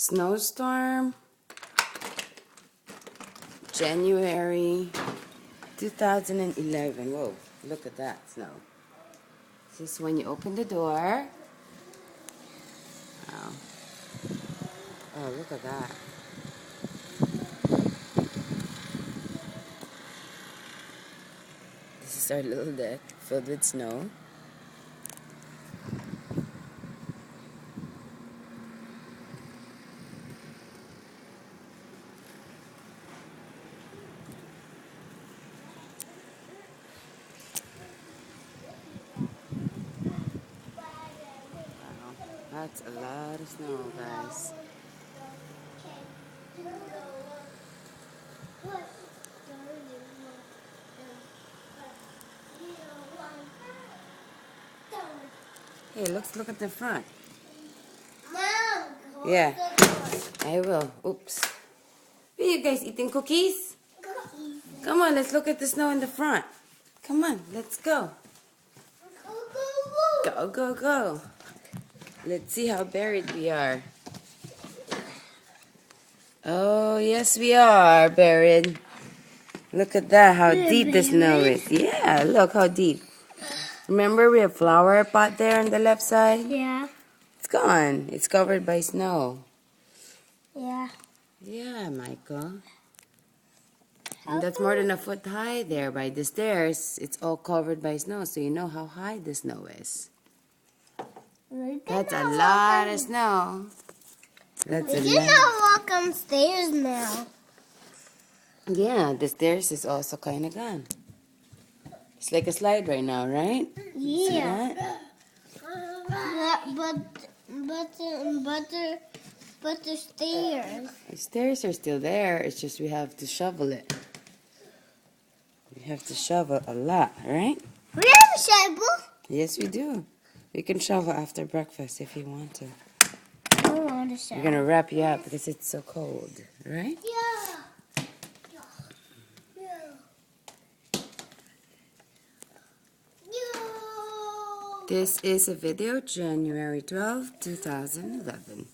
Snowstorm, January 2011. Whoa, look at that snow. This is when you open the door. Wow. Oh, look at that. This is our little deck filled with snow. That's a lot of snow, guys. Hey, look at the front. Mom, Yeah, I will. Oops. Are you guys eating cookies? Come on, let's look at the snow in the front. Come on, let's go. Go, go, go. Let's see how buried we are. Oh, yes, we are buried. Look at that, how deep the snow is. Yeah, look how deep. Remember we have flower pot there on the left side? Yeah. It's gone. It's covered by snow. Yeah. Yeah, Michael. And that's more than a foot high there by the stairs. It's all covered by snow, so you know how high the snow is. That's a lot of snow. That's a You lot. can walk on stairs now. Yeah, the stairs is also kind of gone. It's like a slide right now, right? See Yeah. that? But the stairs. The stairs are still there. It's just we have to shovel it. We have to shovel a lot, right? We have a shovel. Yes, we do. We can shovel after breakfast if you want to. I don't want a shovel. We're gonna wrap you up because it's so cold, right? Yeah. This is a video, January 12, 2011.